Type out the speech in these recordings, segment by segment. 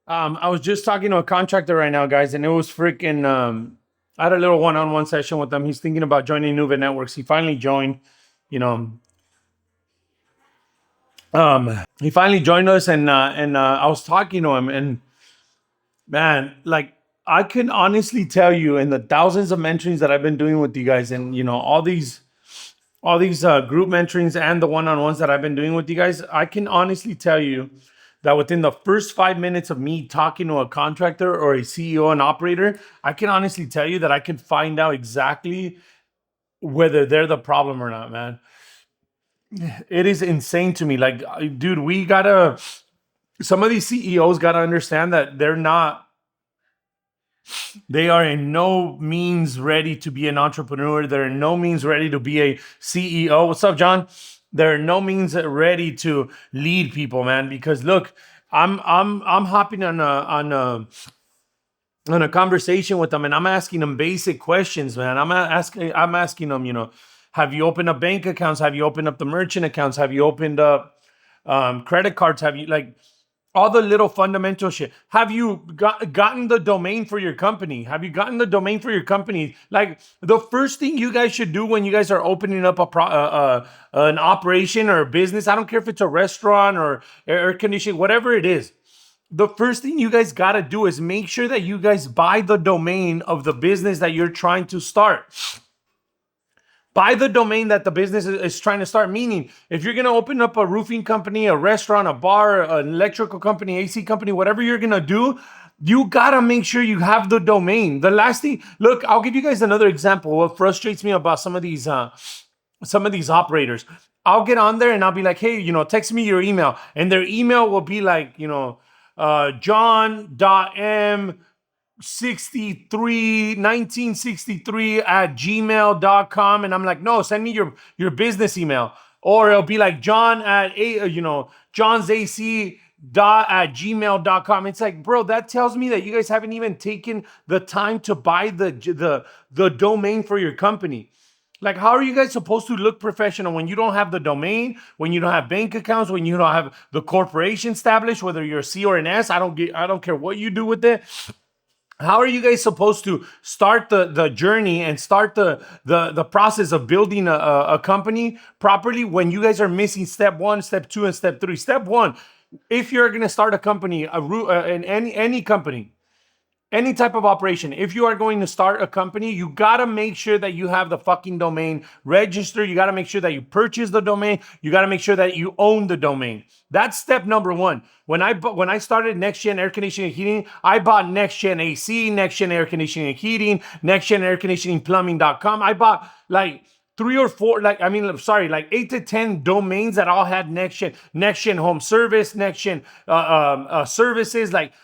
I was just talking to a contractor right now, guys, and it was freaking. I had a little one-on-one session with him. He's thinking about joining Nuva Networks. He finally joined. You know, he finally joined us, and I was talking to him, and man, like I can honestly tell you, in the thousands of mentorings that I've been doing with you guys, and all these group mentorings and the one-on-ones that I've been doing with you guys, I can honestly tell you that within the first 5 minutes of me talking to a contractor or a CEO and operator, I can honestly tell you that I can find out exactly whether they're the problem or not, man. It is insane to me. Like, dude, some of these CEOs gotta understand that they are in no means ready to be an entrepreneur. They're in no means ready to be a CEO. What's up, John? They're in no means ready to lead people, man. Because look, I'm hopping on a conversation with them, and I'm asking them basic questions, man. I'm asking them, have you opened up bank accounts? Have you opened up the merchant accounts? Have you opened up credit cards? Have you, like, all the little fundamental shit? Have you gotten the domain for your company? Have you gotten the domain for your company? Like, the first thing you guys should do when you guys are opening up an operation or a business, I don't care if it's a restaurant or air conditioning, whatever it is, the first thing you guys got to do is make sure that you guys buy the domain of the business that you're trying to start. Buy the domain that the business is trying to start. Meaning, if you're going to open up a roofing company, a restaurant, a bar, an electrical company, AC company, whatever you're going to do, you got to make sure you have the domain. The last thing, look, I'll give you guys another example. What frustrates me about some of these operators, I'll get on there and I'll be like, hey, text me your email. And their email will be like, John.m 1963 at gmail.com. And I'm like, no, send me your business email. Or it'll be like John at John's AC at gmail.com. It's like, bro, that tells me that you guys haven't even taken the time to buy the domain for your company. Like, how are you guys supposed to look professional when you don't have the domain, when you don't have bank accounts, when you don't have the corporation established, whether you're a C or an S? I don't care what you do with it. How are you guys supposed to start the journey and start the process of building a company properly when you guys are missing step 1, step 2, and step 3? Step 1, if you're going to start a company, in any company, any type of operation, if you are going to start a company, you got to make sure that you have the fucking domain registered. You got to make sure that you purchase the domain. You got to make sure that you own the domain. That's step number 1. When I started Next Gen Air Conditioning and Heating, I bought Next Gen AC, Next Gen Air Conditioning and Heating, Next Gen Air Conditioning Plumbing.com. I bought like 3 or 4, like 8 to 10 domains that all had Next Gen Home Service, Next Gen Services. Like,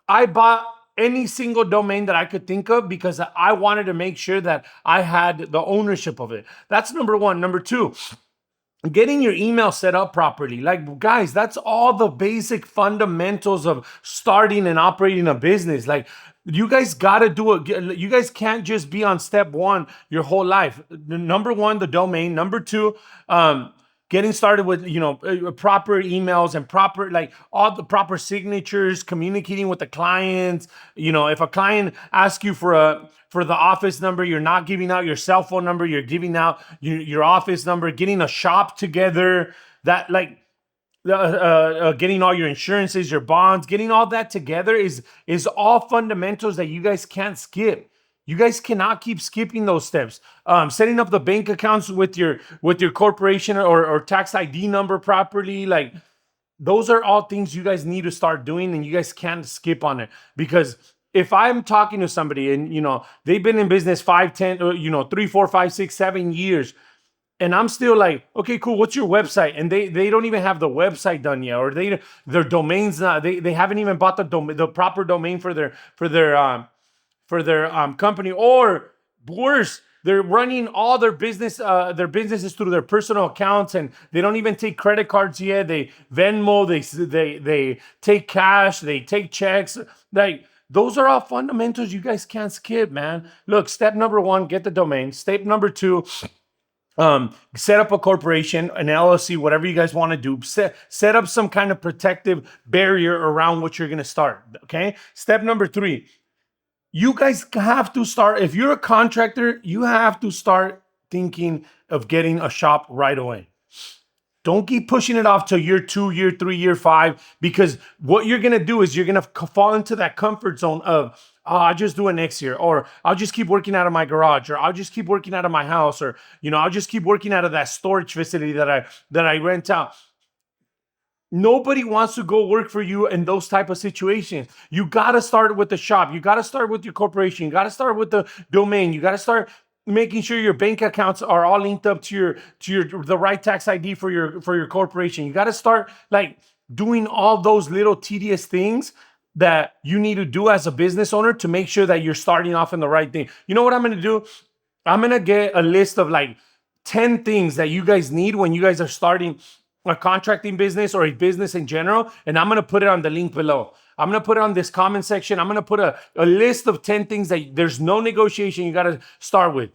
I bought any single domain that I could think of because I wanted to make sure that I had the ownership of it. That's number 1. Number 2, getting your email set up properly. Like, guys, that's all the basic fundamentals of starting and operating a business. Like, you guys got to do it. You guys can't just be on step 1 your whole life. Number 1, the domain. Number 2, getting started with proper emails and proper, like, all the proper signatures, communicating with the clients. If a client asks you for the office number, you're not giving out your cell phone number, you're giving out your office number. Getting a shop together, that, like, getting all your insurances, your bonds, getting all that together is all fundamentals that you guys can't skip. You guys cannot keep skipping those steps. Setting up the bank accounts with your corporation or tax ID number properly. Like, those are all things you guys need to start doing, and you guys can't skip on it. Because if I'm talking to somebody and they've been in business 5, 10, 3, 4, 5, 6, 7 years, and I'm still like, okay, cool, what's your website? And they don't even have the website done yet, or their domain's not, they haven't even bought the proper domain for their company. Or worse, they're running all their businesses through their personal accounts, and they don't even take credit cards yet. They Venmo, they take cash, they take checks. Like, those are all fundamentals you guys can't skip, man. Look, step number 1, get the domain. Step number 2, Set up a corporation, an LLC, whatever you guys want to do. Set up some kind of protective barrier around what you're going to start. Okay. Step number 3, you guys have to start. If you're a contractor, you have to start thinking of getting a shop right away. Don't keep pushing it off till year 2, year 3, year 5, because what you're going to do is you're going to fall into that comfort zone of, oh, I'll just do it next year, or I'll just keep working out of my garage, or I'll just keep working out of my house, or, I'll just keep working out of that storage facility that I rent out. Nobody wants to go work for you in those type of situations. You got to start with the shop. You got to start with your corporation. You got to start with the domain. You got to start making sure your bank accounts are all linked up to the right tax ID for your corporation. You got to start like doing all those little tedious things that you need to do as a business owner to make sure that you're starting off in the right thing. You know what I'm going to do? I'm going to get a list of like 10 things that you guys need when you guys are starting a contracting business or a business in general. And I'm going to put it on the link below. I'm going to put it on this comment section. I'm going to put a list of 10 things that there's no negotiation you got to start with.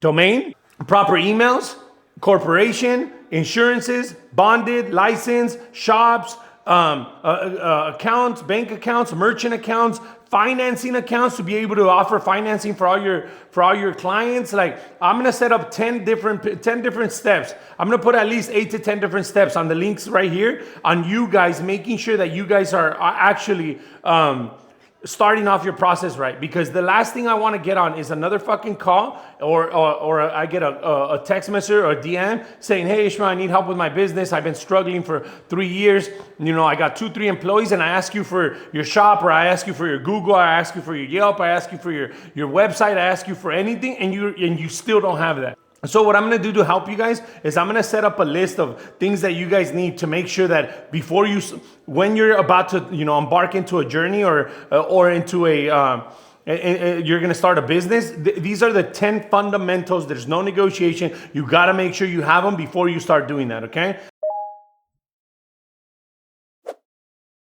Domain, proper emails, corporation, insurances, bonded, license, shops, accounts, bank accounts, merchant accounts, financing accounts to be able to offer financing for all your clients. Like, I'm gonna set up 10 different steps. I'm gonna put at least 8 to 10 different steps on the links right here on you guys, making sure that you guys are actually starting off your process right, because the last thing I want to get on is another fucking call or I get a text message or a DM saying, hey Ishmael, I need help with my business. I've been struggling for 3 years. I got 2-3 employees, and I ask you for your shop, or I ask you for your Google, I ask you for your Yelp, I ask you for your website, I ask you for anything, and you still don't have that. So what I'm going to do to help you guys is I'm going to set up a list of things that you guys need to make sure that when you're about to, embark into a journey or into you're going to start a business. These are the 10 fundamentals. There's no negotiation. You got to make sure you have them before you start doing that. Okay.